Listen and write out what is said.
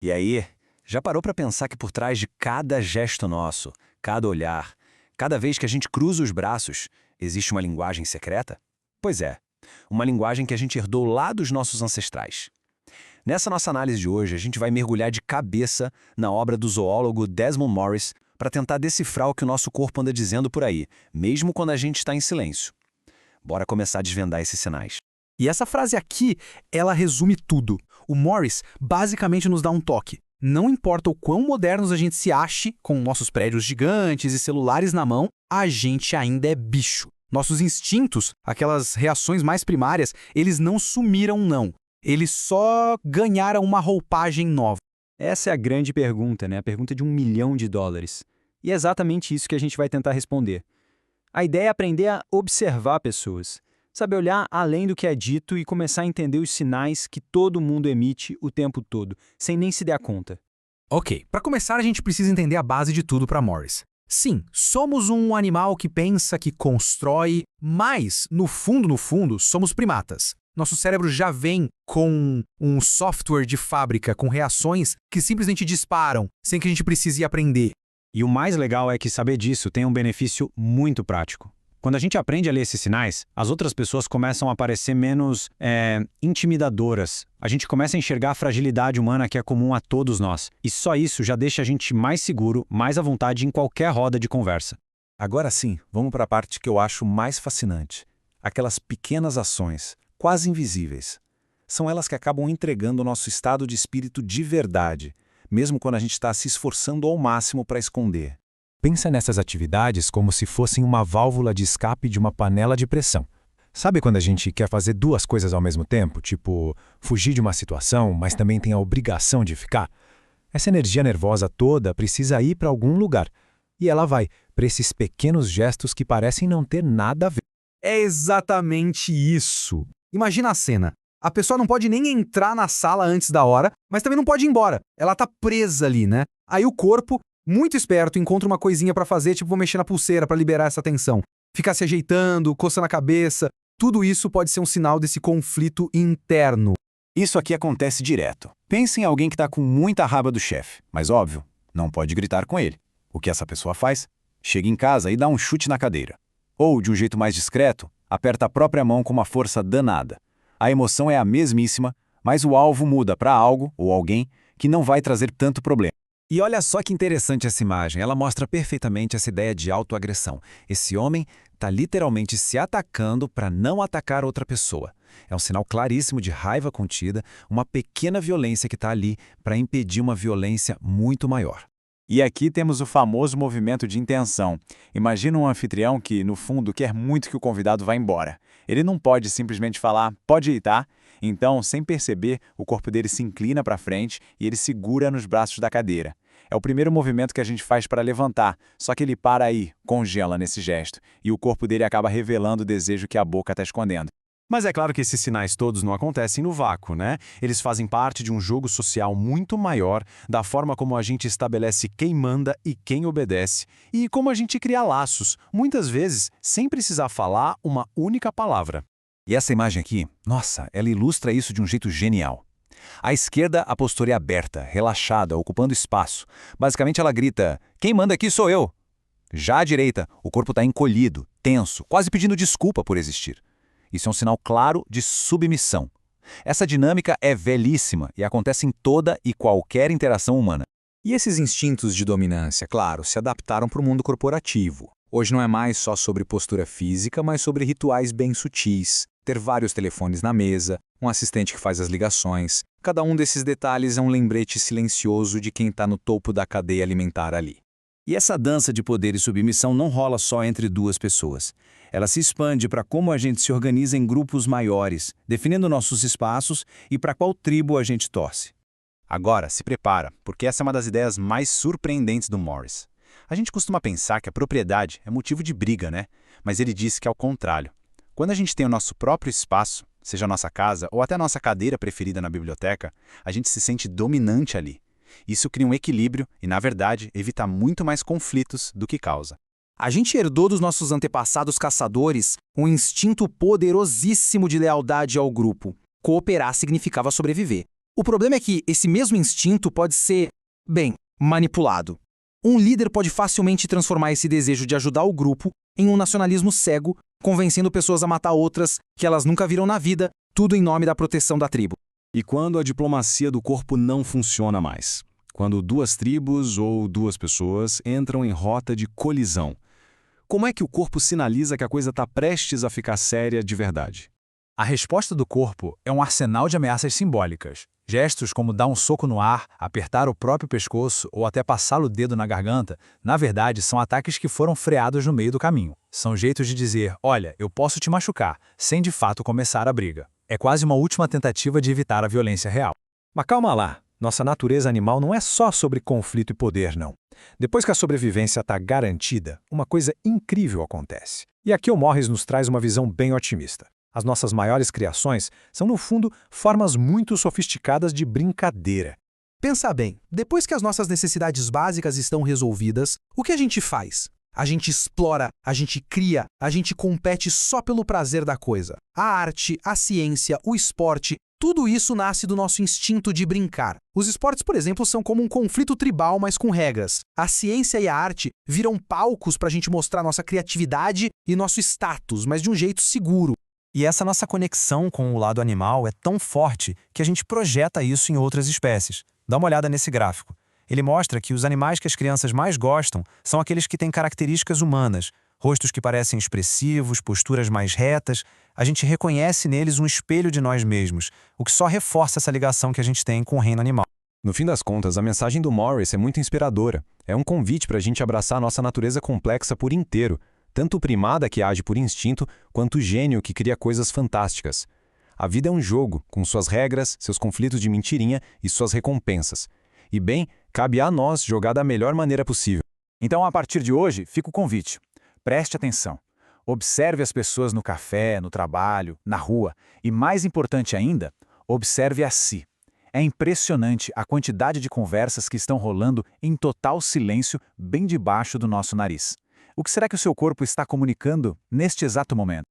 E aí, já parou para pensar que por trás de cada gesto nosso, cada olhar, cada vez que a gente cruza os braços, existe uma linguagem secreta? Pois é, uma linguagem que a gente herdou lá dos nossos ancestrais. Nessa nossa análise de hoje, a gente vai mergulhar de cabeça na obra do zoólogo Desmond Morris para tentar decifrar o que o nosso corpo anda dizendo por aí, mesmo quando a gente está em silêncio. Bora começar a desvendar esses sinais. E essa frase aqui, ela resume tudo. O Morris basicamente nos dá um toque. Não importa o quão modernos a gente se ache, com nossos prédios gigantes e celulares na mão, a gente ainda é bicho. Nossos instintos, aquelas reações mais primárias, eles não sumiram não. Eles só ganharam uma roupagem nova. Essa é a grande pergunta, né? A pergunta de $1 milhão. E é exatamente isso que a gente vai tentar responder. A ideia é aprender a observar pessoas, saber olhar além do que é dito e começar a entender os sinais que todo mundo emite o tempo todo, sem nem se dar conta. Ok, para começar a gente precisa entender a base de tudo para Morris. Sim, somos um animal que pensa, que constrói, mas, no fundo, somos primatas. Nosso cérebro já vem com um software de fábrica, com reações que simplesmente disparam, sem que a gente precise aprender. E o mais legal é que saber disso tem um benefício muito prático. Quando a gente aprende a ler esses sinais, as outras pessoas começam a parecer menos intimidadoras. A gente começa a enxergar a fragilidade humana que é comum a todos nós. E só isso já deixa a gente mais seguro, mais à vontade em qualquer roda de conversa. Agora sim, vamos para a parte que eu acho mais fascinante. Aquelas pequenas ações, quase invisíveis. São elas que acabam entregando o nosso estado de espírito de verdade, mesmo quando a gente está se esforçando ao máximo para esconder. Pensa nessas atividades como se fossem uma válvula de escape de uma panela de pressão. Sabe quando a gente quer fazer duas coisas ao mesmo tempo? Tipo, fugir de uma situação, mas também tem a obrigação de ficar? Essa energia nervosa toda precisa ir para algum lugar. E ela vai para esses pequenos gestos que parecem não ter nada a ver. É exatamente isso. Imagina a cena. A pessoa não pode nem entrar na sala antes da hora, mas também não pode ir embora. Ela tá presa ali, né? Aí o corpo, muito esperto, encontra uma coisinha pra fazer, tipo vou mexer na pulseira pra liberar essa tensão. Ficar se ajeitando, coçando a cabeça, tudo isso pode ser um sinal desse conflito interno. Isso aqui acontece direto. Pense em alguém que está com muita raiva do chefe, mas óbvio, não pode gritar com ele. O que essa pessoa faz? Chega em casa e dá um chute na cadeira. Ou, de um jeito mais discreto, aperta a própria mão com uma força danada. A emoção é a mesmíssima, mas o alvo muda para algo ou alguém que não vai trazer tanto problema. E olha só que interessante essa imagem, ela mostra perfeitamente essa ideia de autoagressão. Esse homem está literalmente se atacando para não atacar outra pessoa. É um sinal claríssimo de raiva contida, uma pequena violência que está ali para impedir uma violência muito maior. E aqui temos o famoso movimento de intenção. Imagina um anfitrião que, no fundo, quer muito que o convidado vá embora. Ele não pode simplesmente falar, pode ir, tá? Então, sem perceber, o corpo dele se inclina para frente e ele segura nos braços da cadeira. É o primeiro movimento que a gente faz para levantar, só que ele para aí, congela nesse gesto, e o corpo dele acaba revelando o desejo que a boca está escondendo. Mas é claro que esses sinais todos não acontecem no vácuo, né? Eles fazem parte de um jogo social muito maior, da forma como a gente estabelece quem manda e quem obedece, e como a gente cria laços, muitas vezes sem precisar falar uma única palavra. E essa imagem aqui, nossa, ela ilustra isso de um jeito genial. À esquerda, a postura é aberta, relaxada, ocupando espaço. Basicamente ela grita, quem manda aqui sou eu. Já à direita, o corpo está encolhido, tenso, quase pedindo desculpa por existir. Isso é um sinal claro de submissão. Essa dinâmica é velhíssima e acontece em toda e qualquer interação humana. E esses instintos de dominância, claro, se adaptaram para o mundo corporativo. Hoje não é mais só sobre postura física, mas sobre rituais bem sutis. Ter vários telefones na mesa, um assistente que faz as ligações. Cada um desses detalhes é um lembrete silencioso de quem está no topo da cadeia alimentar ali. E essa dança de poder e submissão não rola só entre duas pessoas. Ela se expande para como a gente se organiza em grupos maiores, definindo nossos espaços e para qual tribo a gente torce. Agora, se prepara, porque essa é uma das ideias mais surpreendentes do Morris. A gente costuma pensar que a propriedade é motivo de briga, né? Mas ele disse que é o contrário. Quando a gente tem o nosso próprio espaço, seja a nossa casa ou até a nossa cadeira preferida na biblioteca, a gente se sente dominante ali. Isso cria um equilíbrio e, na verdade, evita muito mais conflitos do que causa. A gente herdou dos nossos antepassados caçadores um instinto poderosíssimo de lealdade ao grupo. Cooperar significava sobreviver. O problema é que esse mesmo instinto pode ser, bem, manipulado. Um líder pode facilmente transformar esse desejo de ajudar o grupo em um nacionalismo cego, convencendo pessoas a matar outras que elas nunca viram na vida, tudo em nome da proteção da tribo. E quando a diplomacia do corpo não funciona mais? Quando duas tribos ou duas pessoas entram em rota de colisão? Como é que o corpo sinaliza que a coisa está prestes a ficar séria de verdade? A resposta do corpo é um arsenal de ameaças simbólicas. Gestos como dar um soco no ar, apertar o próprio pescoço ou até passar o dedo na garganta, na verdade, são ataques que foram freados no meio do caminho. São jeitos de dizer, olha, eu posso te machucar, sem de fato começar a briga. É quase uma última tentativa de evitar a violência real. Mas calma lá, nossa natureza animal não é só sobre conflito e poder, não. Depois que a sobrevivência está garantida, uma coisa incrível acontece. E aqui o Morris nos traz uma visão bem otimista. As nossas maiores criações são, no fundo, formas muito sofisticadas de brincadeira. Pensa bem, depois que as nossas necessidades básicas estão resolvidas, o que a gente faz? A gente explora, a gente cria, a gente compete só pelo prazer da coisa. A arte, a ciência, o esporte, tudo isso nasce do nosso instinto de brincar. Os esportes, por exemplo, são como um conflito tribal, mas com regras. A ciência e a arte viram palcos para a gente mostrar nossa criatividade e nosso status, mas de um jeito seguro. E essa nossa conexão com o lado animal é tão forte que a gente projeta isso em outras espécies. Dá uma olhada nesse gráfico. Ele mostra que os animais que as crianças mais gostam são aqueles que têm características humanas, rostos que parecem expressivos, posturas mais retas. A gente reconhece neles um espelho de nós mesmos, o que só reforça essa ligação que a gente tem com o reino animal. No fim das contas, a mensagem do Morris é muito inspiradora. É um convite para a gente abraçar a nossa natureza complexa por inteiro, tanto o primada que age por instinto, quanto o gênio que cria coisas fantásticas. A vida é um jogo, com suas regras, seus conflitos de mentirinha e suas recompensas. E bem, cabe a nós jogar da melhor maneira possível. Então, a partir de hoje, fica o convite. Preste atenção. Observe as pessoas no café, no trabalho, na rua e, mais importante ainda, observe a si. É impressionante a quantidade de conversas que estão rolando em total silêncio bem debaixo do nosso nariz. O que será que o seu corpo está comunicando neste exato momento?